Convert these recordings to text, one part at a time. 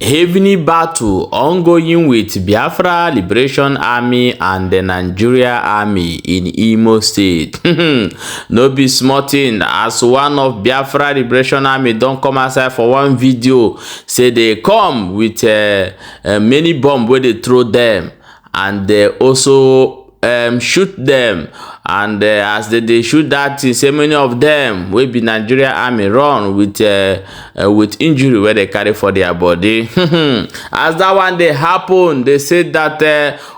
Heavy battle ongoing with Biafra Liberation Army and the Nigeria Army in Imo State. No be small thing, as one of Biafra Liberation Army don't come outside for one video, say they come with many bomb where they throw them, and they also shoot them, and as they shoot that, so many of them will be Nigeria Army run with injury where they carry for their body. As that one they happen, they said that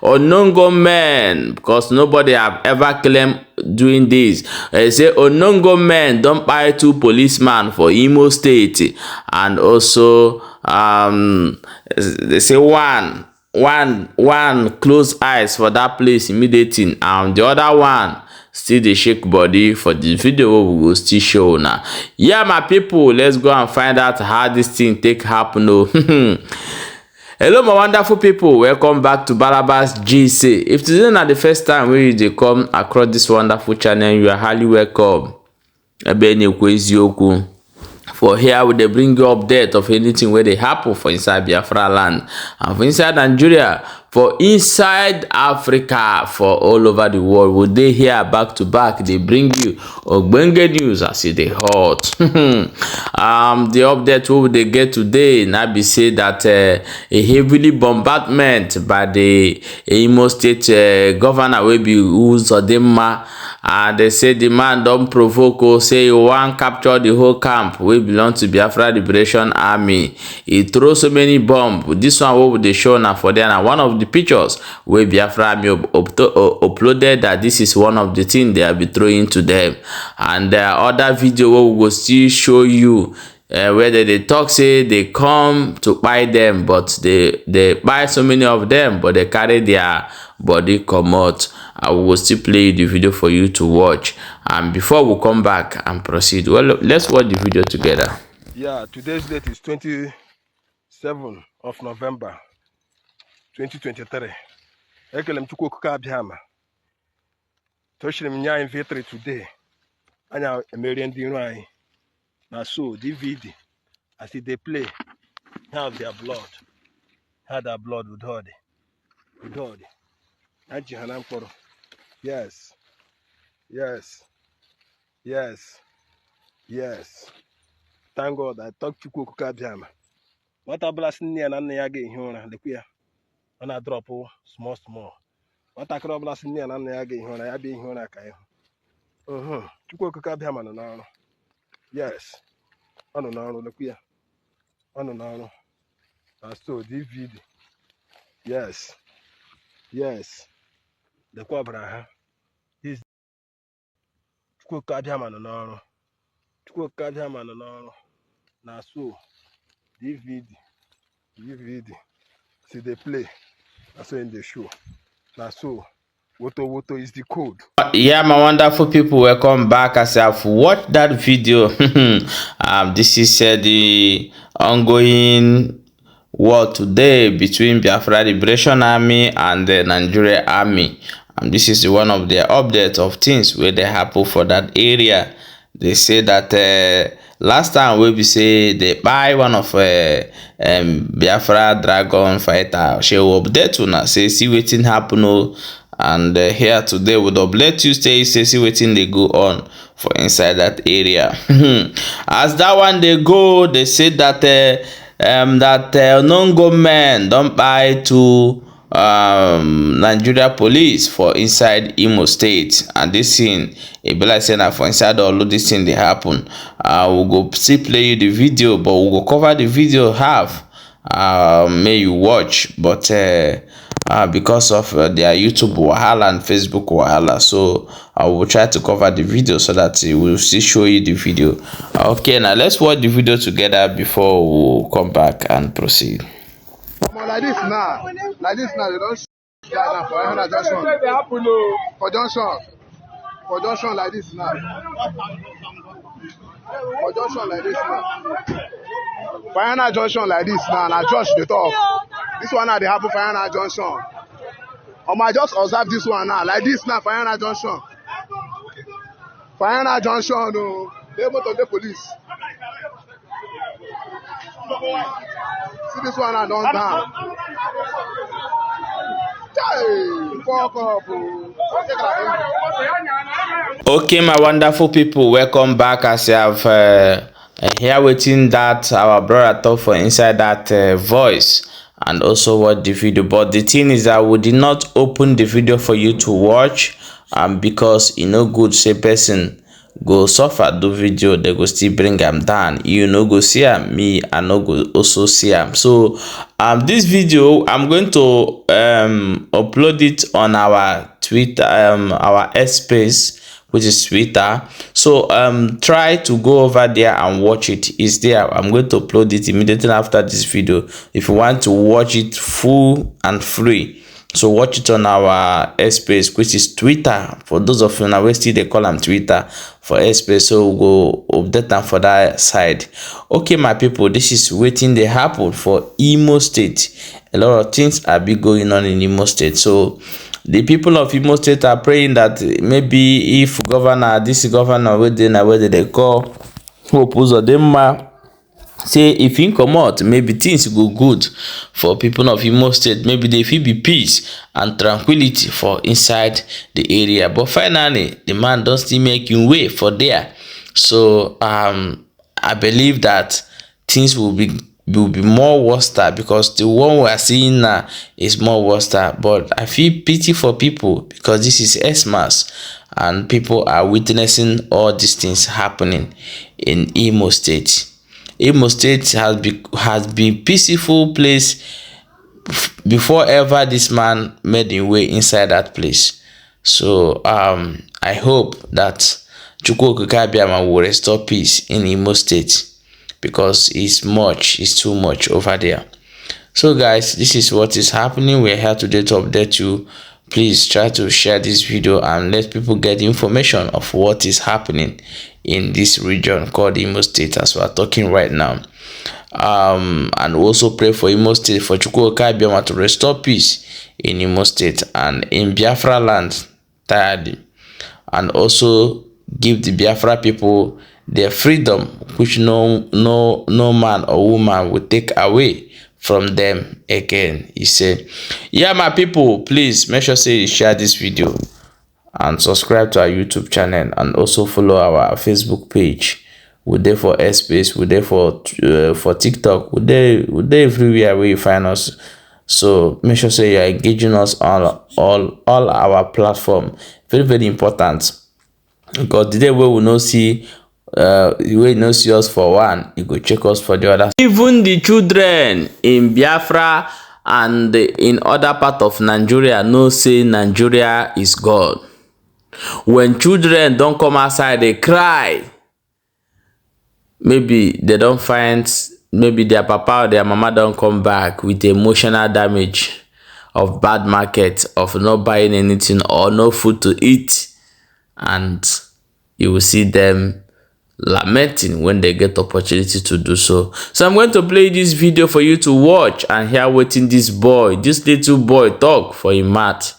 Onongo men, because nobody have ever claimed doing this, they say Onongo men don't buy 2 policemen for Imo State, and also they say one close eyes for that place immediately, and the other one still dey shake body. For the video we will still show now. Yeah, my people, let's go and find out how this thing take happen. Hello my wonderful people, welcome back to Barabas GC. If today is the first time wey you come across this wonderful channel, you are highly welcome. For here we dey bring you update of anything where they happen for inside Biafra land, and for inside Nigeria, for inside Africa, for all over the world. We dey here back to back. They bring you ogbonge news as it dey hot. The update we dey get today now be say that a heavily bombardment by the Imo State governor will be Uzodinma. And they say the man don't provoke, say he want capture the whole camp wey belong to Biafra Liberation Army. He throw so many bombs. This one what they show now for there. And one of the pictures where Biafra Army uploaded, that this is one of the things they have been throwing to them. And there are other video where we will still show you where they talk, say they come to buy them, but they buy so many of them, but they carry their body come out. I will still play the video for you to watch, and before we come back and proceed, well, let's watch the video together. Yeah, today's date is 27th of November 2023. Ekelem chukwu kuka Biafra. Toshirim nya inventory today. Anya emerian di nrai. Na so DVD as they play, have their blood. Had their blood with Hodi. With Hodi. Hanan Koro. Yes. Yes. Yes. Yes. Thank God I talked to Kuka Biafra. What a blessing near Nanyagi here, the queer. And I drop small. What a crop blessing near Nanyagi here, I be here. Kuka Biafra now. Yes. I don't know the queer. I don't know. I saw DVD. Yes. Yes. The Cobra. This Kuka Biafra now. Kuka Biafra now. Now so DVD. See they play. That's in the show. Now so Woto is the code. Yeah, my wonderful people, welcome back. As I've watched that video, this is the ongoing war today between Biafra Liberation Army and the Nigeria Army. This is one of the updates of things where they happen for that area. They say that last time we say they buy one of Biafra Dragon fighter. She will update to now say see wetin happen. And here today with update Tuesday, see wetin they go on for inside that area. As that one they go, they say that Onongo men don't buy to Nigeria police for inside Imo State, and this thing it be like saying that for inside all of this thing they happen. We'll go still play you the video, but we'll go cover the video half. May you watch, but because of their YouTube wahala and Facebook wahala, so I will try to cover the video so that we will still show you the video. Okay, now let's watch the video together before we come back and proceed. Like this now, they don't shoot that for Arémy junction. For junction like this now. For junction like this now. For Arémy junction like this now, and Josh the talk. This one now they happen for Arémy junction. I just observe this one now, like this now for Arémy junction. For Arémy junction, no, they go to the police. See this one I don't down. Hey, fuck up. Okay, my wonderful people, welcome back. As you have here waiting that our brother talk for inside that voice and also watch the video. But the thing is that we did not open the video for you to watch, because you know good say person go suffer do video, they go still bring them down. You know go see me, I no go also see them. So this video I'm going to upload it on our Twitter, our space, which is Twitter. So try to go over there and watch it. It's there. I'm going to upload it immediately after this video if you want to watch it full and free. So watch it on our space, which is Twitter. For those of you now, still they call them Twitter for space. So we'll go update them for that side. Okay, my people, this is waiting they happen for Imo State. A lot of things are be going on in Imo State. So the people of Imo State are praying that maybe if this governor where they call Hope Uzodinma, say if he come out, maybe things go good for people of Imo State. Maybe they feel be peace and tranquility for inside the area. But finally, the man don't still make him way for there. So I believe that things will be more worse, because the one we are seeing now is more worse. But I feel pity for people, because this is Xmas and people are witnessing all these things happening in Imo State. Imo State has been peaceful place before ever this man made his way inside that place. So I hope that Kpai will restore peace in Imo State, because it's too much over there. So guys, this is what is happening. We're here today to update you. Please try to share this video and let people get information of what is happening in this region called Imo State as we are talking right now. And also pray for Imo State, for Kpai to restore peace in Imo State and in Biafra land entirely, and also give the Biafra people their freedom, which no man or woman will take away from them again. He said, yeah, my people, please make sure say you share this video and subscribe to our YouTube channel, and also follow our Facebook page. We're there for space, we're there for TikTok, we're there everywhere where you find us. So make sure say you're engaging us on all our platform. Very, very important, because the day we will not see you will not see us for one, you go check us for the other. Even the children in Biafra and in other part of Nigeria know say Nigeria is God. When children don't come outside, they cry. Maybe they don't find, maybe their papa or their mama don't come back with emotional damage of bad market, of not buying anything or no food to eat, and you will see them lamenting when they get opportunity to do so. So I'm going to play this video for you to watch and hear waiting this little boy talk for him mouth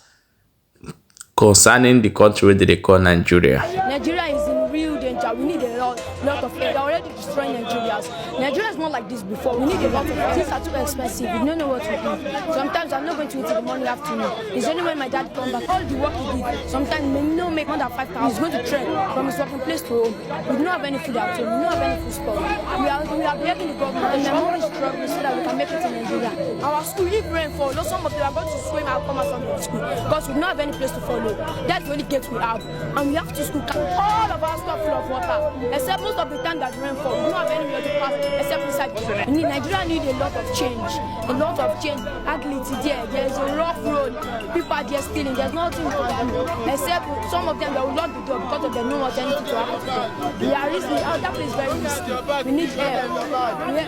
concerning the country where they call Nigeria. Nigeria is in real danger. We need a lot of aid. They're already destroying Nigeria. Nigeria is not like this before. We need a lot of aid. Things are too expensive. We don't know what to do. Sometimes I'm not going to eat in the morning afternoon. It's only when my dad comes back. All the work he did. Sometimes we don't make more than 5,000. He's going to trek from his working place to home. We don't have any food at home. We don't have any food store. We are begging the government, and my mom is struggling so that we can make it in Nigeria. Our school, if rain falls, some of them are going to swim and come out from the school because we don't have any place to follow. That's the only gate we have, and we have to school all of our stuff full of water. Except most of the time that rain falls, we don't have anywhere to pass except inside. Nigeria need a lot of change. A lot of change. Agility there's a rough road. People are just stealing. There's nothing we can do. Except some of them they will lock the door because they don't want anything to happen to them. We are risky. That place is very risky. We need help.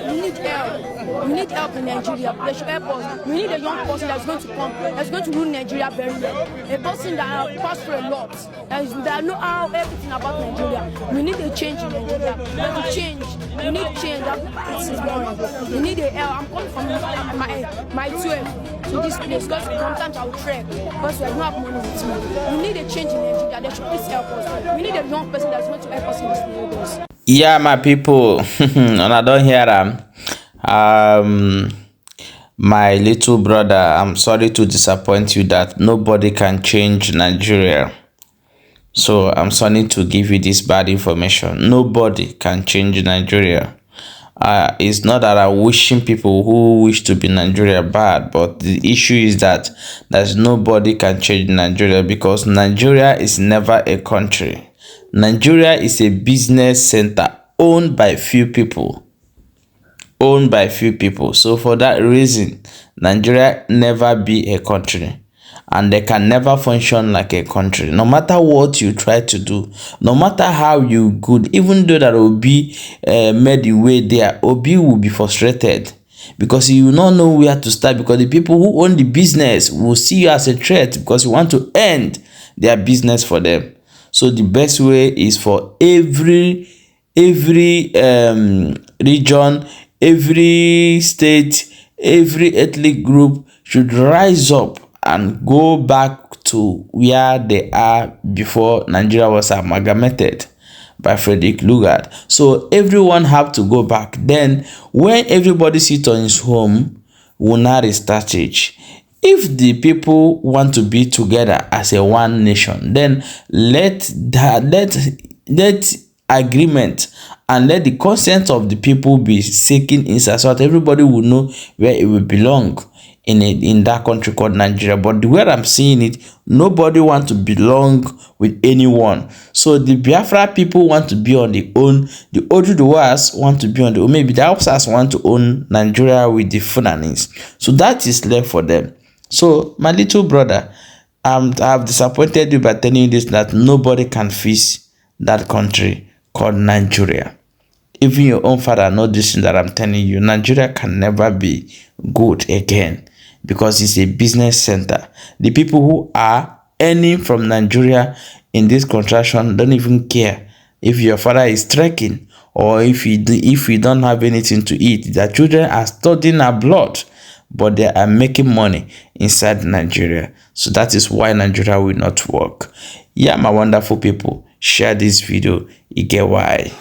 We need help. We need help in Nigeria. They should help us. We need a young person that's going to come, that's going to rule Nigeria very well. A person that passed through a lot, that know how everything about Nigeria. We need a change in Nigeria. We need to change. We need change. This is boring. We need a help. I'm coming from my 12 to this place because sometimes I will trek because we don't have money with me. We need a change in Nigeria. They should please help us. We need a young person that's going to help us in this neighborhood. Yeah, my people, and I don't hear them. My little brother, I'm sorry to disappoint you that nobody can change Nigeria. So I'm sorry to give you this bad information. Nobody can change Nigeria. It's not that I'm wishing people who wish to be Nigeria bad, but the issue is that there's nobody can change Nigeria, because Nigeria is never a country. Nigeria is a business center owned by few people. So for that reason, Nigeria never be a country, and they can never function like a country. No matter what you try to do, no matter how you good, even though that Obi made the way there, Obi will be frustrated, because he will not know where to start, because the people who own the business will see you as a threat, because you want to end their business for them. So the best way is for every region, every state, every ethnic group should rise up and go back to where they are before Nigeria was amalgamated by Frederick Lugard. So everyone have to go back. Then when everybody sits on his home, will not restart it. If the people want to be together as a one nation, then let agreement and let the consent of the people be seeking inside, so that everybody will know where it will belong in that country called Nigeria. But the way I'm seeing it, nobody want to belong with anyone. So the Biafra people want to be on their own. The Oduduwas want to be on their own. Maybe the Hausas want to own Nigeria with the Fulanis. So that is left for them. So my little brother, I've disappointed you by telling you this, that nobody can fix that country called Nigeria. Even your own father knows this thing that I'm telling you. Nigeria can never be good again, because it's a business center. The people who are earning from Nigeria in this contraction don't even care if your father is trekking, or if you don't have anything to eat. Their children are studying abroad, but they are making money inside Nigeria. So that is why Nigeria will not work. Yeah, my wonderful people, share this video. You get why.